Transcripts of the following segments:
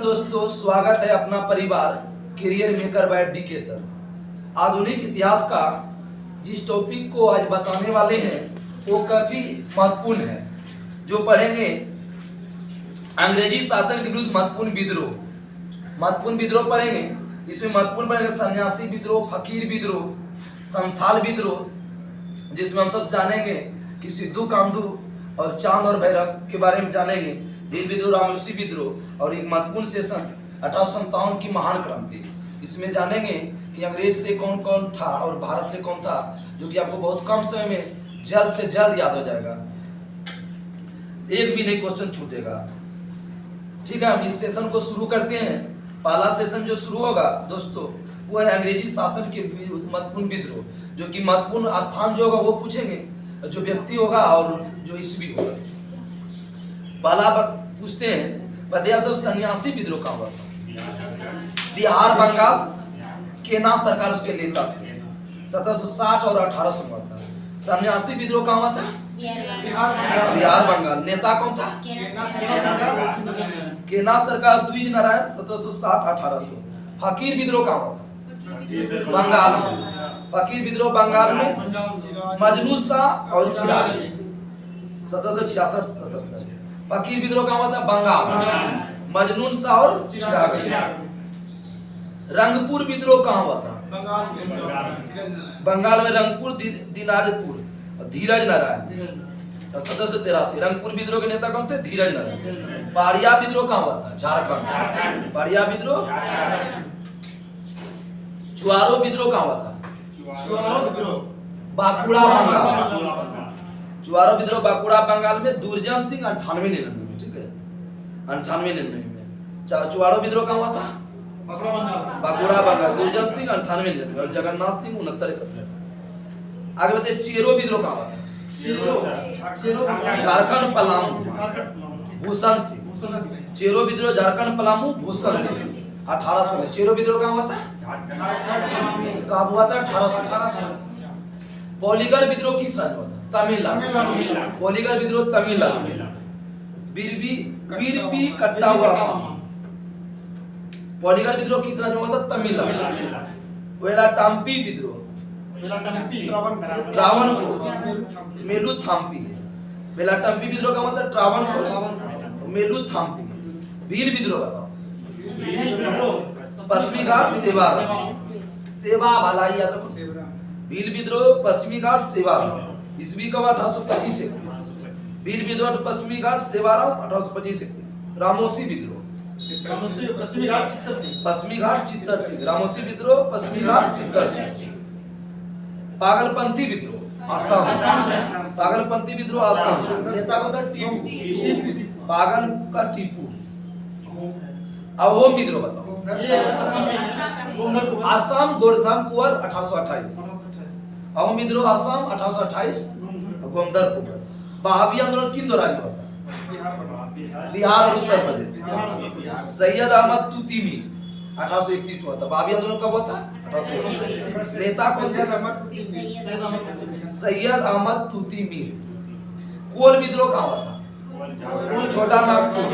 दोस्तों, स्वागत है अपना परिवार career maker by DK sir. आधुनिक इतिहास का जिस टॉपिक को आज बताने वाले हैं वो काफी महत्वपूर्ण है। जो पढ़ेंगे अंग्रेजी शासन के विरुद्ध महत्वपूर्ण विद्रोह पढ़ेंगे। इसमें महत्वपूर्ण पढ़ेंगे सन्यासी विद्रोह, फकीर विद्रोह, संथाल विद्रोह, जिसमें हम सब जानेंगे कि सिद्धू कामधू और चांद और भैरव के बारे में जानेंगे। भील विद्रोह, रामोसी विद्रोह और एक महत्वपूर्ण सेशन 1857 की महान क्रांति। इसमें जानेंगे कि अंग्रेज से कौन कौन था और भारत से कौन था, जो कि आपको बहुत कम समय में जल्द से जल्द याद हो जाएगा, एक भी नहीं क्वेश्चन छूटेगा। ठीक है, हम इस सेशन को शुरू करते हैं। पहला सेशन जो शुरू होगा दोस्तों वो है अंग्रेजी शासन के महत्वपूर्ण विद्रोह, जो कि महत्वपूर्ण स्थान जो होगा वो पूछेंगे, जो व्यक्ति होगा और जो ईस्वी होगा। पहला पूछते हैं, बताइए आप सब सन्यासी विद्रोह कहाँ हुआ था? बिहार बंगाल केना सरकार उसके नेता थे। 1760 और 1800 हुआ था। सन्यासी विद्रोह कहाँ हुआ था? बिहार बंगाल। नेता कौन था? केना सरकार द्विज नारायण 1760-1800। फकीर विद्रोह कहाँ हुआ था? बंगाल में। फकीर विद्रोह बंगाल में मजनू शाह और चिराग 1766-77। फकीर विद्रोह कहाँ हुआ था? बंगाल, मजनू शाह और चिराग। रंगपुर विद्रोह कहाँ हुआ था? बंगाल में रंगपुर, दिनाजपुर और धीरज नारायण 1783। रंगपुर विद्रोह के नेता कौन थे? धीरज नारायण। पाड़िया विद्रोह कहाँ हुआ था? झारखंड। पाड़िया विद्रोह। चुआरो विद्रोह कहाँ हुआ था? बांकुड़ा बंगाल। चुआरो विद्रोह बांकुड़ा बंगाल में दुर्जन सिंह 98-99 में। ठीक है, 98-99 में। चुआरो विद्रोह कहाँ हुआ था? बांकुड़ा बंगाल। दुर्जन सिंह 98-99 और जगन्नाथ सिंह 69-71। आगे बताइए, चेरो विद्रोह कहाँ हुआ था? झारखंड पलामू, भूषण सिंह। चेरो विद्रोह झारखंड पलामू, भूषण सिंह 1800 में। चेरो विद्रोह कहाँ हुआ था? कहाँ हुआ था? 1800। पॉलीगर विद्रोह किस राज्य में हुआ था? तमिलनाडु। पॉलीगर विद्रोह तमिलनाडु। वीरपी कट्टाउप्पा। पॉलीगर विद्रोह किस राज्य में हुआ था? तमिलनाडु। वेलाटाम्पी विद्रोह त्रावणकोर, मेलुथाम्पी। वेलाटाम्पी विद्रोह का मतलब त्रावणकोर, मेलुथाम्पी। भील विद्रोह बताओ। पश्चिमी घाट सेवा वाला याद रखो। भील विद्रोह पश्चिमी घाट सेवा ईस्वी का 1825-31। भील विद्रोह पश्चिमी घाट सेवाराम 1825-31। रामोसी विद्रोह पश्चिमी घाट चित्तर सिंह। रामोसी विद्रोह पश्चिमी घाट चित्तर सिंह। पागलपंथी विद्रोह आसाम। पागलपंथी विद्रोह आसाम। नेता को था टीपू। पागल का टीपू। अहोम विद्रोह बताओ। आसाम गोवर्धन कुंवर 1828। अहोम विद्रोह आसाम 1828। गोवर्धन कुंवर। वहाबी आंदोलन किन दो राज्यों में होता? बिहार और उत्तर प्रदेश। सैयद अहमद तूती मीर 1831 में होता। वहाबी आंदोलन कब होता? 1831। नेता कौन थे? सैयद अहमद तूती मीर। कोल विद्रोह कहाँ हुआ था? छोटा नागपुर,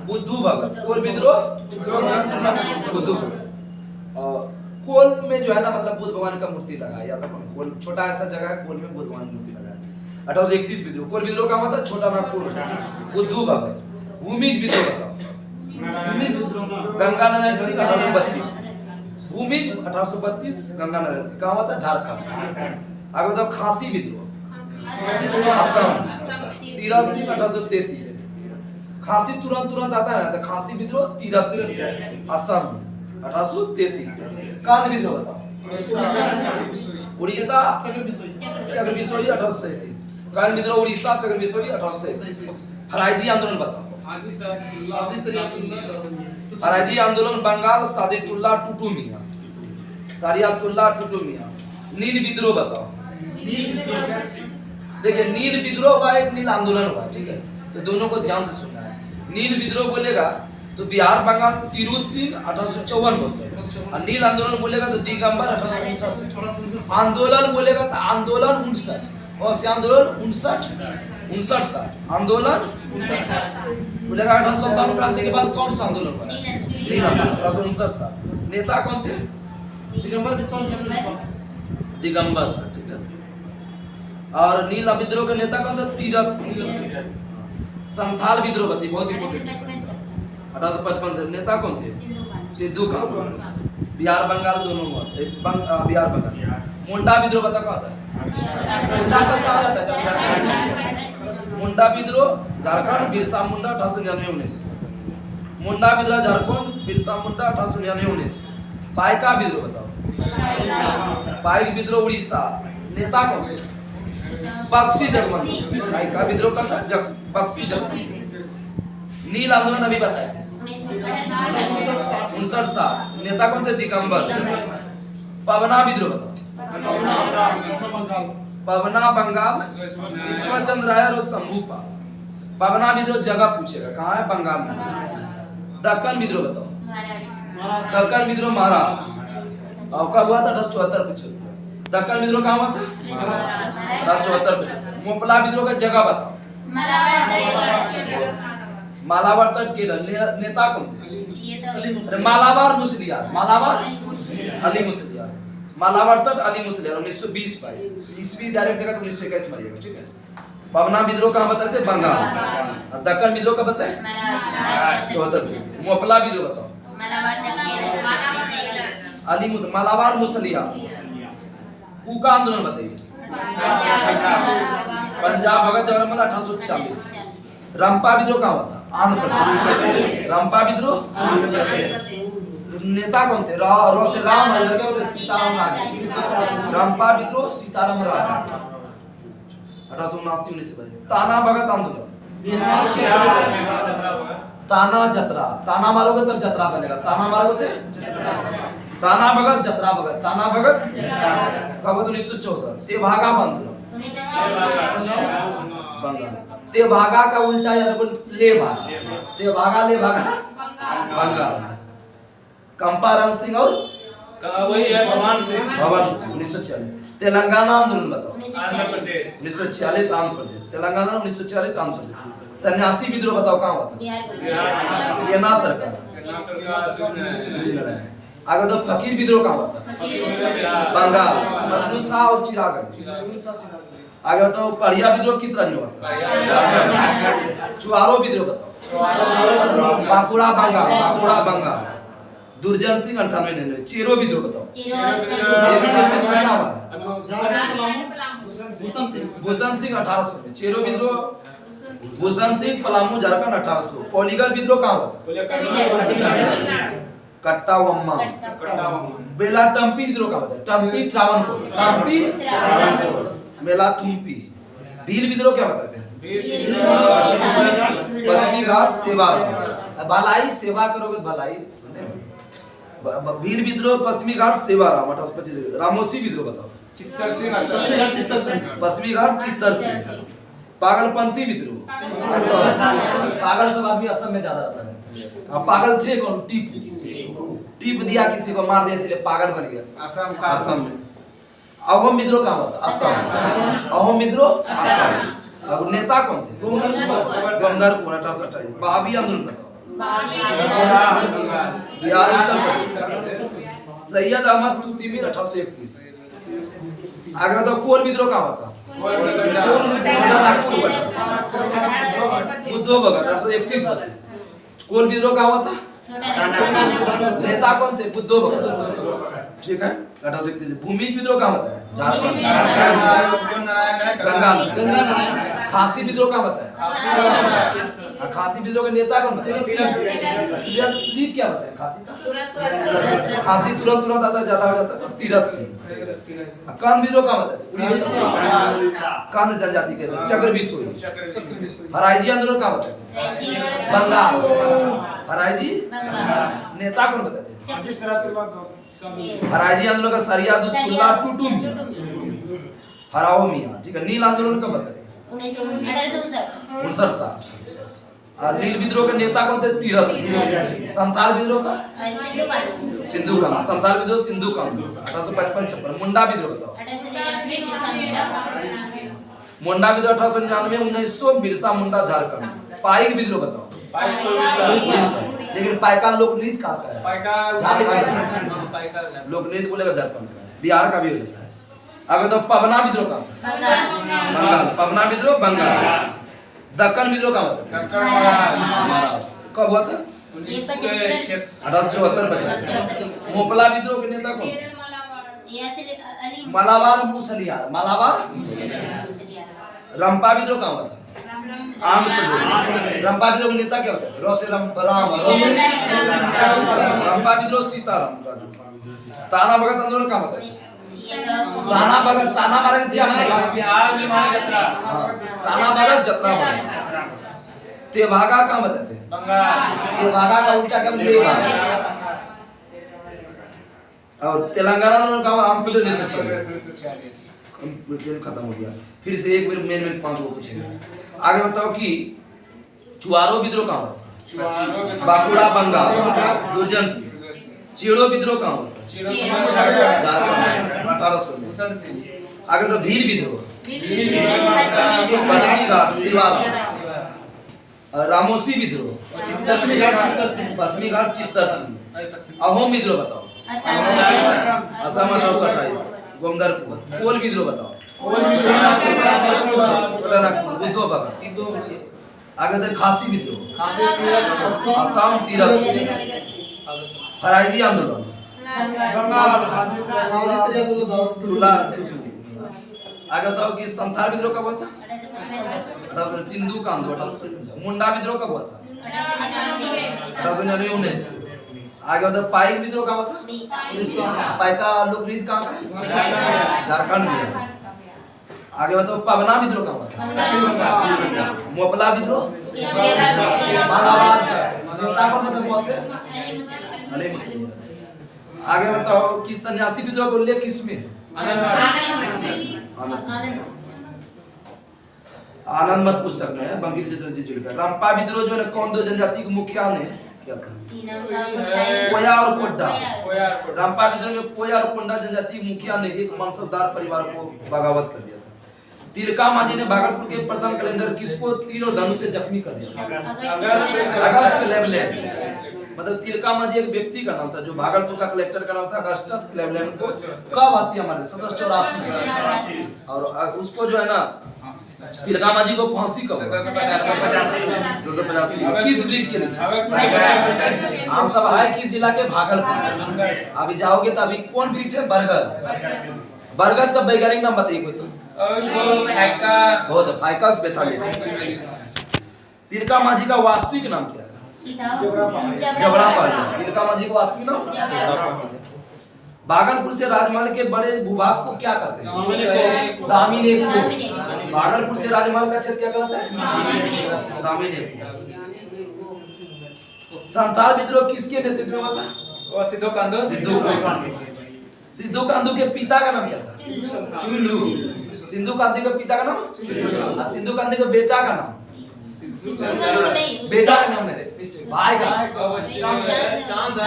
बुद्धू भगत। कोल विद्रोह बुद्धू भगत। और कोल में जो है ना, मतलब बुद्ध भगवान का मूर्ति लगा है, याद रखो। कोल छोटा ऐसा जगह है, कोल में बुद्ध भगवान की मूर्ति लगा है। 1831 विद्रोह। कोल विद्रोह का मतलब छोटा नागपुर, बुद्धू भगत। भूमिज विद्रोह बताओ। गंगा नारायण सिंह 1832। भूमिज 1832। गंगा नारायण सिंह कहाँ हुआ था? झारखंड। आगे बताओ, खांसी विद्रोह असम 13 सिंह 1833। खांसी तुरंत आता है, तो खांसी विद्रोह 13 सिंह असम में 1833। कांद विद्रोह बताओ। उड़ीसा चक्रबिसोई 1837। कांद विद्रोह उड़ीसा चक्रबिसोई 1837। हराइजी आंदोलन बताओ। हराइजी आंदोलन बंगाल सादितुल्लाह टूटू मियां। सारियातुल्लाह टूटू मियां। नील विद्रोह बताओ। देखिए, नील विद्रोह हुआ, एक नील आंदोलन हुआ। ठीक है, तो दोनों को ध्यान से सुनना है। नील विद्रोह बोलेगा तो बिहार बंगाल तिरुत सिंह 1854। और नील आंदोलन बोलेगा तो दिगंबर 1859। आंदोलन बोलेगा तो आंदोलन 59 और से आंदोलन 59 59 साल आंदोलन 1857 क्रांति के बाद कौन सा आंदोलन हुआ? नीलम 1959 साल। नेता कौन थे? दिगंबर विश्वास। दिगंबर था, ठीक है। और नील विद्रोह के नेता कौन था? तीरथ सिंह। संथाल विद्रोह बहुत इंपॉर्टेंट। 1855 से नेता कौन थे? सिद्धू कानू। बिहार बंगाल दोनों हुआ, बिहार बंगाल। मुंडा विद्रोह बता कौन था? मुंडा सब कहा जाता है मुंडा विद्रोह झारखंड, बिरसा मुंडा 1899-19। मुंडा विद्रोह झारखंड, बिरसा मुंडा 1899-19। पाइका विद्रोह बताओ। पाइक विद्रोह उड़ीसा। नेता कौन थे? बख्शी जगमोहन। पाइका विद्रोह का था बख्शी जगमोहन। नील आंदोलन अभी बताए थे 59 साल। नेता कौन थे? दिगंबर। पवना विद्रोह बताओ। पवना बंगाल, ईश्वर चंद्र राय और शंभू पाल। पवना विद्रोह जगह पूछेगा कहाँ है? बंगाल में। दक्कन विद्रोह बताओ। दक्कन विद्रोह महाराष्ट्र। और कब हुआ था? 1874-75। दक्कन विद्रोह कहाँ हुआ था? 1874-75। मोपला विद्रोह का जगह बताओ। मालाबार तट केरल। नेता कौन थे? मालाबार मुसलियार। मालाबार अली मुसलियार। मालाबार तट अली मुसलियार 1920-22 ईस्वी डायरेक्ट जगह 1921 मरिएगा, ठीक है। पवना विद्रोह कहाँ बताए थे? बंगाल। दक्कन विद्रोह का बताए 74। मोपला विद्रोह बताओ। अली मालाबार मुसलियार। का आंदोलन बताइए। पंजाब भगत जवाहरलाल 1846। रंपा विद्रोह कहाँ हुआ था? आंध्र प्रदेश। रंपा विद्रोह नेता कौन थे? रो से राम लड़के होते सीताराम राज। रंपा विद्रोह सीताराम राज 1879-1922। ताना भगत आंदोलन। ताना जतरा। ताना मारोगे तब जतरा बनेगा। ताना मारोगे ताना भगत जतरा भगत। ताना भगत कब? 1914। तेभागा आंदोलन। बंगाल। तेभागा का उल्टा या तो ले भागा। तेभागा ले भागा बंगाल। कंपाराम सिंह और वही है भगवान सिंह 1946। तेलंगाना आंदोलन बताओ। 1946 आंध्र प्रदेश। तेलंगाना 1946 आंध्र प्रदेश। सन्यासी विद्रोह बताओ कहाँ हुआ था? केना सरकार। आगे तो फकीर विद्रोह कहाँ हुआ था? बंगाल। मजनू शाह और चिराग अली। आगे बताओ पढ़िया विद्रोह किस राज्य में हुआ था? चुआरो विद्रोह बताओ। बांकुड़ा बंगाल। बांकुड़ा बंगाल। दुर्जन सिंह 98-99। चेरो विद्रोह बताओ। भूषण सिंह 1800 में। चेरो विद्रोह भूषण सिंह पलामू झारखंड 1800। पोलीगल विद्रोह कहाँ हुआ था? कट्टावम्मा। बेला टम्पी विद्रोह कहाँ हुआ था? टम्पी ट्रावनकोर। टम्पी मेला थुम्पी। भील विद्रोह क्या बताते हैं? पश्चिमी घाट सेवा। भलाई सेवा करोगे भलाई। भील विद्रोह पश्चिमी घाट सेवाराम 1825। रामोसी विद्रोह बताओ। पश्चिमी घाट चित्तर सिंह। पागलपंथी विद्रोह पागल सब आदमी असम में ज्यादा रहता है। पागल थे कौन? टीपू। टीप दिया किसी को मार दिया इसलिए पागल बन गया असम में। अहोम विद्रोह कहाँ हुआ था? असम। अहोम विद्रोह असम। अब नेता कौन थे? गोमदर कुंवर 1828। बहावी आंदोलन बताओ। बिहार उत्तर प्रदेश। सैयद अहमद तुतिमीर 1831। आगे बताओ कोल विद्रोह कहाँ हुआ था? नागपुर बुद्धो भगत 1831-32। कोल विद्रोह कहाँ हुआ था? नेता कौन थे? बुद्धो भगत, ठीक है। भूमि विद्रोह कहाँ बताया? झारखंड। खासी विद्रोह कहाँ बताया? खासी विद्रोह के नेता कौन बताया? क्या बताया? खासी तुरंत आता ज्यादा हो जाता तो तीरथ सिंह। कंद विद्रोह कहाँ बताया? कंद जनजाति के चक्र बिसोई। हराइजी आंदोलन कहाँ बताते? बंगाल। हराइजी नेता कौन बताते? हराइजी आंदोलन का सरियादुल्लाह टूटू मियां। हराओ मियां, ठीक है। नील आंदोलन कब बताते? 1959 साल। और नील विद्रोह के नेता कौन थे? तीरथ सिंह। संथाल विद्रोह का सिंधु कांड। संथाल विद्रोह सिंधु कांड 1855-56। मुंडा विद्रोह बताओ। मुंडा विद्रोह 1899, 1900 बिरसा मुंडा झारखंड। पाइक विद्रोह बताओ। लेकिन पाइका लोकनृत्य कहाँ का है? झारखंड। लोकनृत्य बोलेगा झारखंड का, बिहार का भी हो जाता है। अगर तो पवना विद्रोह कहाँ था? बंगाल। पवना विद्रोह बंगाल। दक्कन विद्रोह कहाँ था? कब हुआ था? 1874-75। मोपला विद्रोह के नेता कौन थे? मालाबार मुसलियार। मालाबार रंपा विद्रोह कहाँ हुआ था? आंध्र प्रदेश। रंपा विद्रोह के नेता क्या होते थे? रंपा विद्रोह सीताराम राजू। ताना भगत आंदोलन कहाँ होता है? ताना भगत क्या मतलब? बिहार में महाजत्रा। ताना भगत जतरा भगत। तेभागा कहाँ बताते हैं? बंगाल। तेभागा का उल्टा क्या बोलते? और तेलंगाना आंदोलन कहाँ? आंध्र प्रदेश 1946। खत्म हो गया। फिर से एक मेन 5 वो पूछेंगे। आगे बताओ कि चुआरो विद्रोह कहाँ होता है? बांकुड़ा बंगाल। दुर्जन सिंह। चीड़ो विद्रोह कहाँ होता है? झारखंड 1800 में। आगे तो भील विद्रोह पश्चिमी घाट शिवाला। रामोसी विद्रोह पश्चिमी घाट चित्तर सिंह। अहोम विद्रोह बताओ। असम 1828 गोमदरपुर। कोल विद्रोह बताओ। छोटा नागपुर बुद्धो भगत। आगे तो खासी विद्रोह असम तीरथ। फराइजी आंदोलन आगे बताओ कि संथाल विद्रोह कब हुआ था? सिंधु कांदो 1855। मुंडा विद्रोह कब हुआ था? 1899, 1900। आगे बताओ पाइक विद्रोह कब हुआ था? पाइका लोकनृत्य कहाँ का है? झारखंड में। आगे बताओ पवना विद्रोह कब हुआ था? मोपला विद्रोह नेता कौन मतलब बहुत से? अली मुस्लिम। आगे बताओ कि सन्यासी विद्रोह का उल्लेख किसमें है? आनंद मत पुस्तक में है, बंकिम चंद्र जी जुड़कर। रंपा विद्रोह जो है कौन दो जनजाति के मुखिया ने किया था? कोया और कोड्डा। रंपा विद्रोह में कोया और कोंडा जनजाति के मुखिया ने एक मनसबदार परिवार को बगावत कर दिया था। तिलका मांझी ने भागलपुर के प्रथम कलेक्टर किसको तीर और धनुष से जख्मी कर दिया? अगस्त क्लेवलैंड। मतलब तिलका मांझी एक व्यक्ति का नाम था जो भागलपुर का कलेक्टर का नाम था अगस्टस क्लेवलैंड को कब हत्या मारे? 1784। और उसको जो है ना तिलका मांझी को फांसी कब? 285। किस वृक्ष के नीचे? हम सब है किस जिला के? भागलपुर। अभी जाओगे तो अभी कौन वृक्ष है? बरगद। बरगद का वैज्ञानिक नाम बताइए कोई तो? बहुत फाइकस बेथालिस। तिलका मांझी का वास्तविक नाम क्या है? जबरापाली। तिलका मांझी का वास्तविक नाम? भागलपुर से राजमहल के बड़े भूभाग को क्या कहते हैं? दामिनीपुर। भागलपुर से राजमहल का क्षेत्र क्या कहते हैं? दामिनीपुर। संथाल विद्रोह किसके नेतृत्व में हुआ था? सिद्धू कांदो। सिद्धू कांदू के पिता का नाम क्या था? चुलू। सिद्धू कांदू के पिता का नाम? और सिद्धू कांदू के बेटा का नाम? बेटा का नाम नहीं, भाई का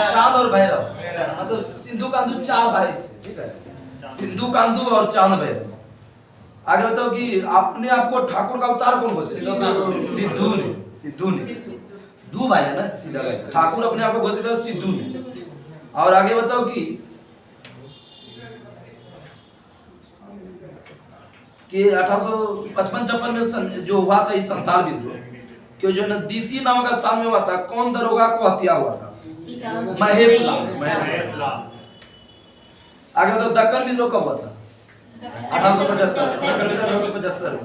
चांद और भैरव। मतलब सिद्धू कांदू 4 भाई थे, ठीक है? सिद्धू कांदू और चांद भैरव। आगे बताओ कि अपने आप को ठाकुर का अवतार कौन घोषित? सिद्धू ने। दो भाई है ना, सीधा भाई। ठाकुर अपने आप को घोषित किया सिद्धू ने। और आगे बताओ कि 1855-56 में जो हुआ था इस संथाल विद्रोह क्यों जो है ना दीसी नामक स्थान में हुआ था। कौन दरोगा को हत्या हुआ था? महेश लाल। आगे तो दक्कन विद्रोह कब हुआ था? 1875। दक्कन विद्रोह 1875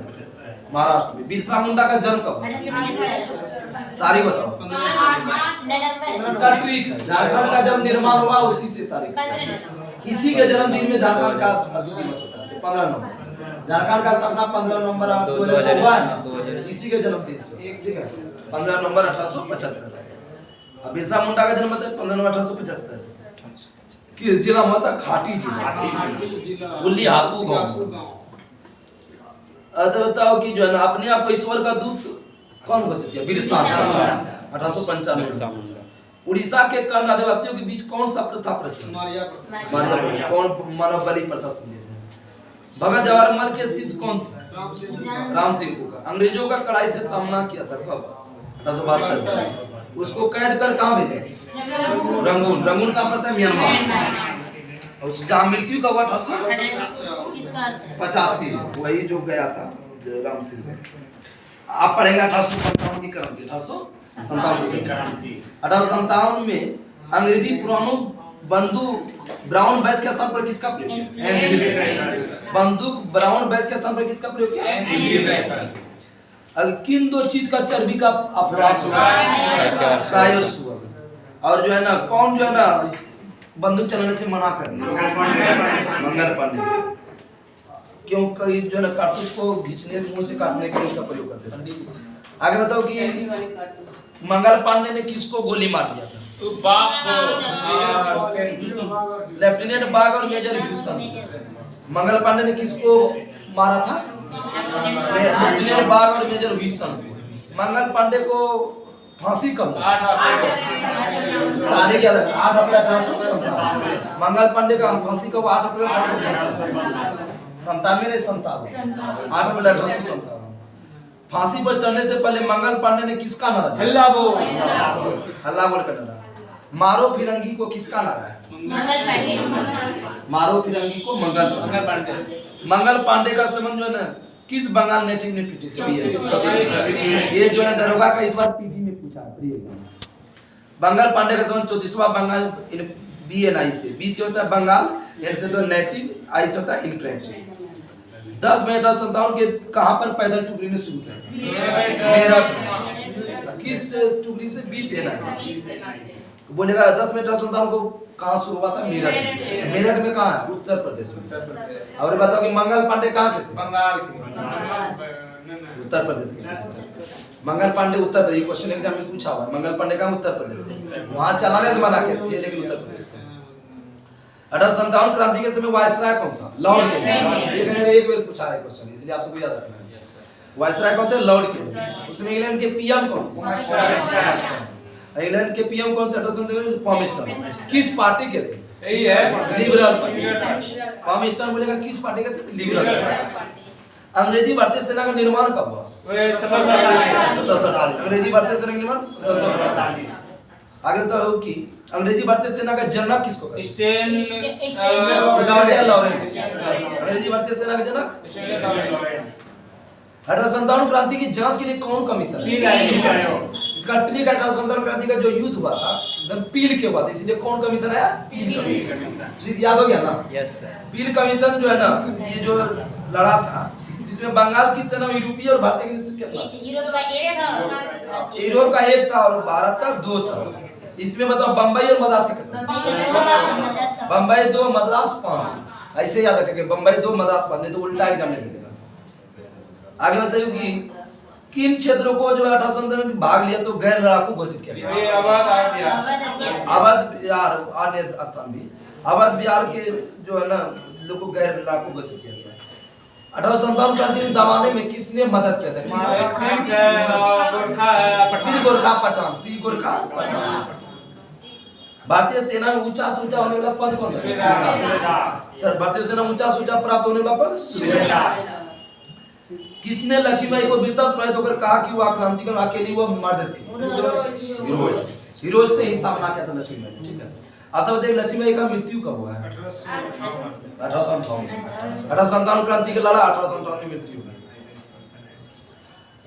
महाराष्ट्र में। बिरसा मुंडा का जन्म कब? तारीख बताओ। इसका ट्रिक है, झारखंड का जब निर्माण हुआ उसी से तारीख। इसी के जन्मदिन में झारखंड का दिवस होता है 15 नवंबर। झारखंड का स्थापना 15 नवंबर 2000 हुआ है ना, इसी के जन्मदिन से, ठीक है? 15 नवंबर 1875। अब बिरसा मुंडा का जन्म था 15 नवंबर 1875। किस जिला में था? घाटी जिला। उल्ली हातू गांव। अब बताओ कि जो है ना अपने आप ईश्वर का दूत कौन घोषित किया? बिरसा 1895। उड़ीसा के कर्ण आदिवासियों के बीच कौन सा प्रथा प्रचलित? मारिया प्रथा। कौन मानव बलि प्रथा समझे थे? भगत जवाहर लाल के शिष्य कौन थे? राम सिंह राम सिंह को अंग्रेजों का कड़ाई से सामना किया था कब 1872 उसको कैद कर कहाँ भेजे रंगून रंगून कहाँ पड़ता है म्यांमार और जहाँ मृत्यु का हुआ 1885 वही जो गया था राम सिंह आप पढ़ेंगे 1857 की क्रांति 1857 में अंग्रेजी पुरानों बंदूक ब्राउन बैस के स्थान पर किसका प्रयोग किया बंदूक ब्राउन बैस के स्थान पर किसका प्रयोग किया किन दो चीज का चर्बी का अपराध फ्राई और सुअर और जो है ना कौन जो है ना बंदूक चलाने से मना कर दिया मंगल पांडे क्यों कई जो है ना कारतूस को खींचने मुंह से काटने के लिए उसका प्रयोग करते थे आगे बताओ कि मंगल पांडे ने किसको गोली मार दिया था लेफ्टिनेंट बाग और मेजर ह्यूसन मंगल पांडे ने किसको मारा था लेफ्टिनेंट बाग और मेजर ह्यूसन मंगल पांडे को फांसी कब तारीख याद है 8 अप्रैल 1857 मंगल पांडे का फांसी कब 8 अप्रैल 1897 नहीं 57 8 अप्रैल 1857 फांसी पर चढ़ने से पहले मंगल पांडे ने किसका नारा दिया हल्ला बोल कर नारा मारो फिरंगी को किसका नारा है मारो फिरंगी को मंगल पांडे का संबंध जो है ना किस बंगाल नेटिव ने पीटी से ये जो है दरोगा का इस बार पीटी में पूछा मंगल पांडे का संबंध 34वां बंगाल बीएनआई से बी से होता है बंगाल एन से तो नेटिव आई से होता है इनप्रेंटिव 10 मई 1857 के कहां पर पैदल टुकड़ी ने शुरू किया मेरठ किस टुकड़ी से 20 एन बोलेगा 10 मई 1857 को कहां शुरू हुआ था मेरठ मेरठ में कहां है उत्तर प्रदेश में और बताओ कि मंगल पांडे कहां के थे बंगाल के उत्तर प्रदेश के मंगल पांडे उत्तर प्रदेश क्वेश्चन एग्जाम में पूछा हुआ है मंगल पांडे कहां उत्तर प्रदेश से वहां चलाने से मना के थे लेकिन उत्तर प्रदेश के 1857 क्रांति के समय वायसराय कौन था लॉर्ड केनिंग ये कहेंगे एक बार पूछा है क्वेश्चन इसलिए आप सबको याद रखना है वायसराय कौन थे लॉर्ड केनिंग उसमें इंग्लैंड के पीएम कौन थे इंग्लैंड के पीएम कौन थे 1857 पामिस्टन किस पार्टी के थे यही है लिबरल पामिस्टन बोलेगा किस पार्टी के थे लिबरल अंग्रेजी भारतीय सेना का निर्माण कब हुआ 1747 अंग्रेजी भारतीय सेना का निर्माण 1747 आगे बताओ कि अंग्रेजी भारतीय सेना का जनक किसको लॉरेंस अंग्रेजी भारतीय सेना का जनक 1857 क्रांति की जांच के लिए कौन कमीशन इसका ट्रिक 1857 क्रांति का जो युद्ध हुआ था एकदम पील के बाद इसलिए कौन कमीशन आया पील कमीशन ट्रिक याद हो गया ना यस पील कमीशन जो है ना ये जो लड़ा था जिसमें बंगाल की सेना यूरोपीय और भारतीय के नेतृत्व कितना यूरोप का एक था और भारत का 2 था इसमें बताओ बंबई और मद्रास के कितना बंबई 2 मद्रास 5 ऐसे याद रखेंगे बंबई 2 मद्रास 5 नहीं तो उल्टा एग्जाम में देगा आगे बताइए कि किन क्षेत्रों को जो 1857 में भाग लिया तो गैर लड़ाकू घोषित किया गया आबाद बिहार अन्य स्थान भी आबाद बिहार के जो है ना लोग को गैर लड़ाकू घोषित किया गया 1857 क्रांति में दबाने में किसने मदद किया था श्री गोरखा पठान भारतीय सेना में ऊंचा से ऊंचा होने वाला पद कौन सा सर भारतीय सेना में ऊंचा से ऊंचा प्राप्त होने वाला पद सूबेदार किसने लक्ष्मीबाई को वीरता प्रयत होकर कहा कि वो क्रांतिकारी अकेली वो मर्द थी हीरोज से ही सामना किया था लक्ष्मीबाई ठीक है आप सब बताइए लक्ष्मीबाई का मृत्यु कब हुआ है 1857 क्रांति के लड़ा 1857 में मृत्यु हुई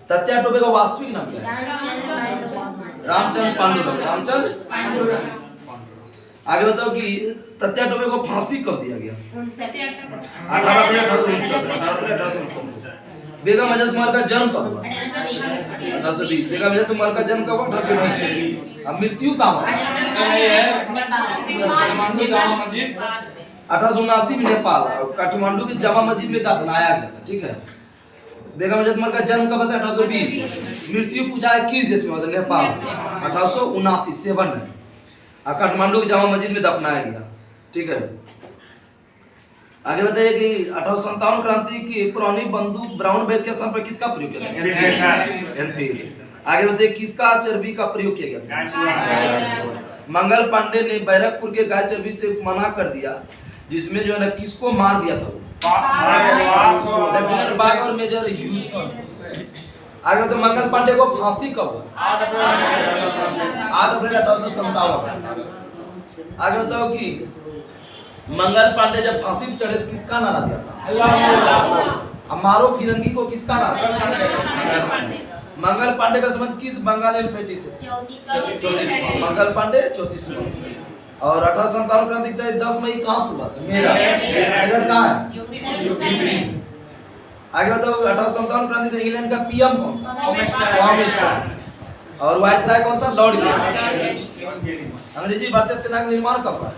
तत्या टोपे का वास्तविक नाम क्या है रामचंद्र पांडुरंग आगे बताओ कि तत्या टोपे को फांसी कब दिया गया 18 अप्रैल 1859 बेगम अजद का जन्म कब हुआ 1820 बेगम अजद का जन्म कब हुआ 1820 अब मृत्यु कब हुआ 1879 में नेपाल और काठमांडू की जामा मस्जिद में दफनाया गया था ठीक है बेगम अजद का जन्म कब था 1820 मृत्यु पूछा है किस देश में हुआ नेपाल 1879 7 में और काठमांडू की जामा मस्जिद में दफनाया गया ठीक है आगे बताइए कि 1857 क्रांति की पुरानी बंदूक ब्राउन बेस के स्थान पर किसका प्रयोग किया गया एनफील्ड आगे बताइए किसका चर्बी का प्रयोग किया गया मंगल पांडे ने बैरकपुर के गाय चर्बी से मना कर दिया जिसमें जो है ना किसको मार दिया था लेफ्टिनेंट बाग और मेजर ह्यूसन। आगे बताओ मंगल पांडे को फांसी कब हुआ? 8 अप्रैल 1857। आगे बताओ कि मंगल पांडे जब फांसी पर चढ़े तो किसका नारा दिया था? मारो फिरंगी को किसका नारा? मंगल पांडे का संबंध किस बंगाली पेटी से? 34 मंगल पांडे 34। और 1857 क्रांति के 10 मई कहाँ से हुआ था? मेरठ कहाँ है? आगे बताओ 1857 क्रांति से इंग्लैंड का पीएम कौन था? और वायसराय कौन था? Lord carrying. अंग्रेजी भारतीय सेना का निर्माण कब हुआ?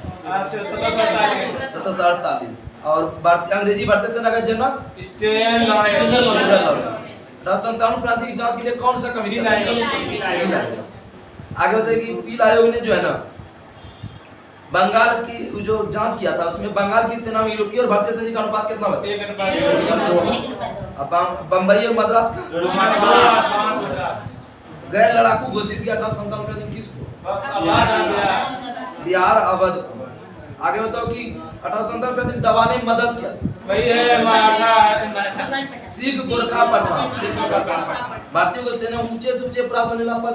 1748। और अंग्रेजी भारतीय सेना का जनक? 1857 क्रांति की जांच के लिए कौन सा कमीशन? आगे बताइए कि पील आयोग ने जो है ना बंगाल की जो जांच किया था उसमें बंगाल की सेना में यूरोपीय और भारतीय सैनिक का अनुपात कितना बताया? बम्बई और मद्रास का? गैर लड़ाकू घोषित किया 1857 का दिन किसको? बिहार अवध को। आगे बताओ कि 1857 का दिन दबाने में मदद किया? सिख गोरखा पठान। भारतीय को सेना ऊंचे से ऊंचे प्राप्त होने लगा पद।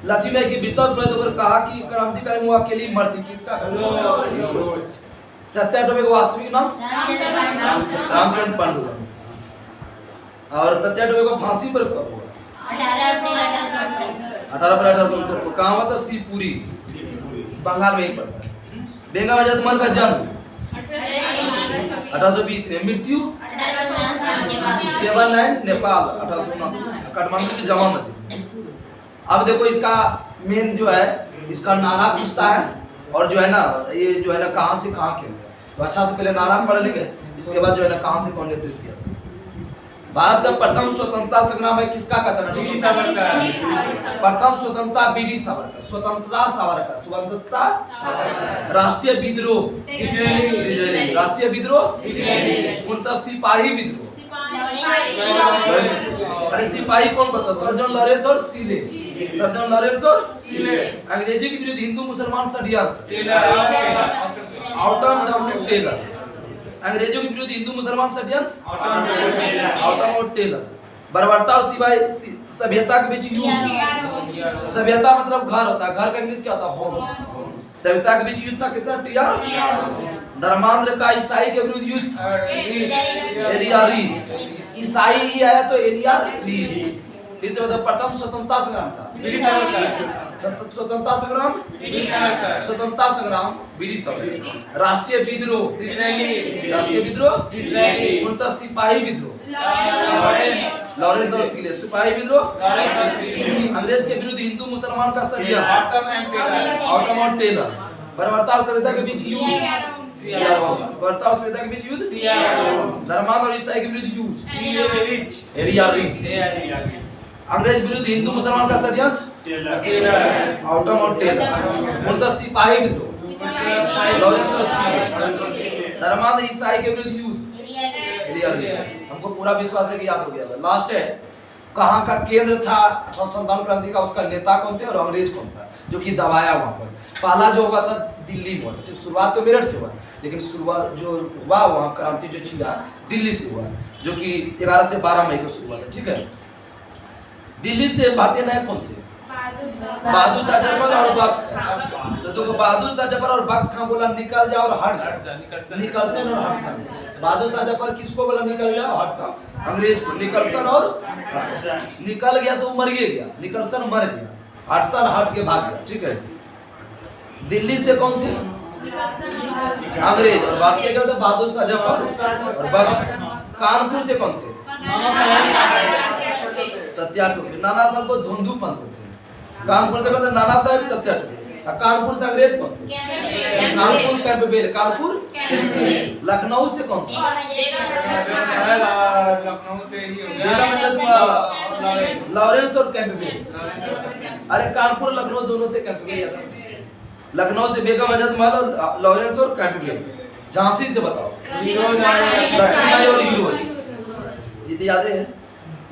लक्ष्मीबाई की वित्तस प्रयत्न कर कहा कि क्रांतिकारी मुआ अकेली मरती किसका? सत्याग्रह का वास्तविक नाम? रामचंद्र पांडुरंग। और सत्याग्रह को फांसी पर कब हुआ? 18 अप्रैल 1859 को। कहाँ हुआ था? शिवपुरी बंगाल में ही पड़ता है। बेगम अजयतमल का जन्म 1820 में। मृत्यु 79 नेपाल 1879 काठमांडू की जमा मस्जिद। अब देखो इसका मेन जो है इसका नारा पूछता है और जो है ना ये जो है ना कहाँ से कहाँ के तो अच्छा से पहले नारा पढ़ लेंगे इसके बाद जो है ना कहाँ से कौन नेतृत्व किया। भारत का प्रथम स्वतंत्रता संग्राम है किसका कथन है? प्रथम स्वतंत्रता बीडी सावरकर। स्वतंत्रता राष्ट्रीय विद्रोह राष्ट्रीय विद्रोह पूर्णतः सिपाही विद्रोह। अरे सिपाही कौन बता? सर्जन लॉरेंस और सीले। अंग्रेजी के विरुद्ध हिंदू मुसलमान षड्यंत्र ऑटम डब्ल्यू टेलर। अंग्रेजों के विरुद्ध हिंदू मुसलमान षड्यंत्र ऑटम और टेलर। बर्बरता और सभ्यता के बीच युद्ध। सभ्यता मतलब घर होता है, घर का इंग्लिश क्या होता है? होम। सभ्यता के बीच युद्ध था किसका? टीआर। धर्मांध्र का ईसाई के विरुद्ध युद्ध एलिया रीड। ईसाई आया तो एलिया रीड। इसलिए मतलब प्रथम स्वतंत्रता संग्राम था स्वतंत्रता संग्राम बीडी सावरकर। राष्ट्रीय विद्रोह पूर्णतः सिपाही विद्रोह लॉरेंस और सीले। सिपाही विद्रोह अंग्रेज के विरुद्ध हिंदू मुसलमान का षड्यंत्र ऑटम और टेलर। बर्बरता और सभ्यता के बीच युद्ध धर्मांध और ईसाई के विरुद्ध युद्ध एलिया रीड। अंग्रेज विरुद्ध हिंदू मुसलमान का षड्यंत्र ऑटम और टेलर। पूर्णतः सिपाही विद्रोह लॉरेंस और सीले। धर्मांध ईसाई के विरुद्ध युद्ध एलिया रीड। हमको पूरा विश्वास है कि याद हो गया। लास्ट है कहाँ का केंद्र था 1857 क्रांति का? उसका नेता कौन थे और अंग्रेज कौन था जो कि दबाया वहां पर? पहला जो हुआ था दिल्ली में हुआ था। शुरुआत तो मेरठ से हुआ लेकिन शुरुआत जो हुआ वहां क्रांति जो छिड़ा दिल्ली से हुआ जो कि 11 से 12 मई को शुरू हुआ था। ठीक है। दिल्ली से भारतीय नायक कौन थे? बहादुर शाह जफर और बख्त खान। तो देखो बहादुर शाह जफर और बख्त खान बोला निकल जाओ और हट जा। निकलसन और हटसन। बहादुर शाह जफर किसको बोला निकल जाओ? हटसन। अंग्रेज को। निकलसन और निकल गया तो मर गया। निकलसन मर गया। हटसन हट के भाग गया। ठीक है। दिल्ली से कौन थे? अंग्रेज। और भारतीय क्या होता? बहादुर शाह जफर और बख्त। कानपुर से कौन थे? तत्या टोपे। नाना साहब को धुंधुपंत बोलते हैं। कानपुर से कौन थे? नाना साहब तत्या टोपे। कानपुर से अंग्रेज कौन थे? कानपुर कैंपबेल। कानपुर लखनऊ से कौन थे? बेगम अजयतमल लॉरेंस और कैंपबेल। अरे कानपुर लखनऊ दोनों से कैंपबेल। लखनऊ से बेगम अजयतमल और लॉरेंस और कैंपबेल। झांसी से बताओ लक्ष्मीबाई और हीरोज। ये तो याद है।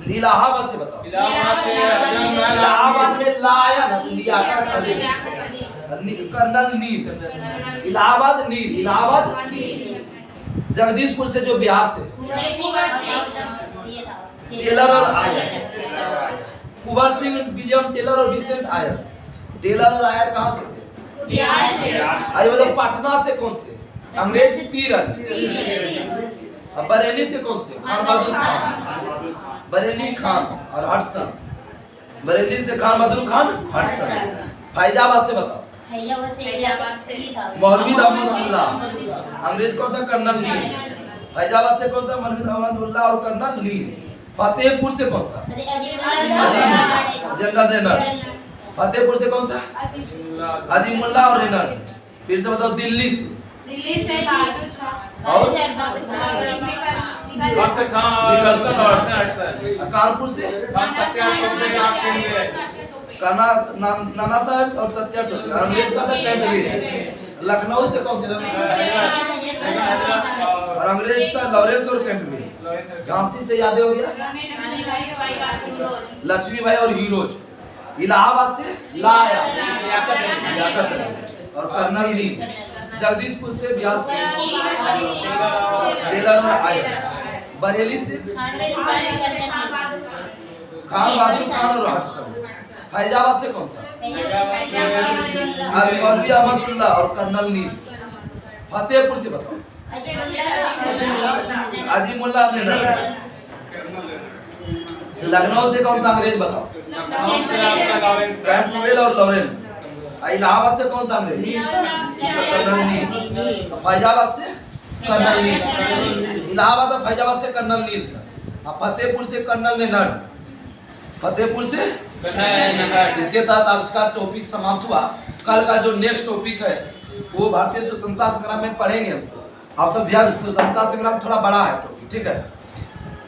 इलाहाबाद से बताओ। इलाहाबाद में लाया ना लिया कर्नल नील। इलाहाबाद नील, इलाहाबाद जगदीशपुर से जो बिहार से, टेलर और आयर, कुंवर सिंह, विलियम टेलर और विंसेंट आयर। टेलर और आयर कहाँ से थे? बिहार से। अरे मतलब पटना से कौन थे? अंग्रेज पीर अली। अब बरेली से कौन थे? खान बहादुर खान। बरेली खान और हडसन। बरेली से खान बहादुर खान, हडसन। फैजाबाद से बताओ। मौलवी अहमदुल्ला। अंग्रेज कौन था? कर्नल नील। फैजाबाद से कौन था? मौलवी अहमदुल्ला और कर्नल नील। फतेहपुर से कौन था? जनरल रेनर। फतेहपुर से कौन था? अजीमुल्ला और रेनर। फिर से बताओ। दिल्ली से बहादुर शाह और डॉक्टर खान निकलसन और कानपुर से नाना साहब और तत्या टोपी। अंग्रेज का था कैंटवील। लखनऊ से कौन था? और अंग्रेज था लॉरेंस और कैंटवील। झांसी से याद हो गया लक्ष्मीबाई और हीरोज। इलाहाबाद से लाया लियाकत अली और कर्नल नील। जगदीशपुर से बिहार से टेलर और आयर। बरेली से खान बहादुर खान और हडसन। फैजाबाद से कौन था? मौलवी अहमदुल्ला और कर्नल नील। फतेहपुर से बताओ। अजीमुल्ला रेनर। लखनऊ से कौन था? अंग्रेज बताओ। कैंटवेल और लॉरेंस। इलाहाबाद से कौन था? अंग्रेज कर्नल नील। फैजाबाद से कर्नल नील। इलाहाबाद और फैजाबाद से कर्नल नील था। फतेहपुर से कर्नल रेनर। फतेहपुर से इसके तहत आज का टॉपिक समाप्त हुआ। कल का जो नेक्स्ट टॉपिक है वो भारतीय स्वतंत्रता संग्राम में पढ़ेंगे हम सब। आप सब ध्यान, स्वतंत्रता संग्राम थोड़ा बड़ा है टॉपिक, ठीक है,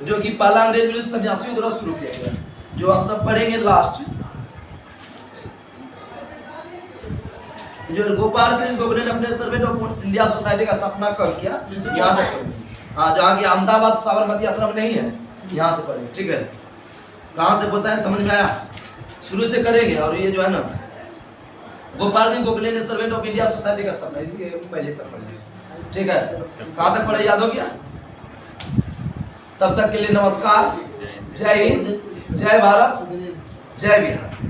जो कि पहला अंग्रेज विरुद्ध सन्यासियों द्वारा शुरू किया गया, जो हम सब पढ़ेंगे लास्ट। जो गोपाल कृष्ण गोखले ने अपने सर्वेंट ऑफ इंडिया सोसाइटी का स्थापना कब किया? यहाँ तक। हाँ, जहाँ की अहमदाबाद साबरमती आश्रम नहीं है, यहाँ से पढ़ेंगे, ठीक है। कहाँ से बताएं, समझ में आया? शुरू से करेंगे। और ये जो है ना, गोपाल कृष्ण गोखले ने सर्वेंट ऑफ इंडिया सोसाइटी का स्थापना, इसके पहले तक पढ़ेंगे, ठीक है। कहाँ तक पढ़े, याद हो गया? तब तक के लिए नमस्कार। जय हिंद, जय भारत, जय बिहार।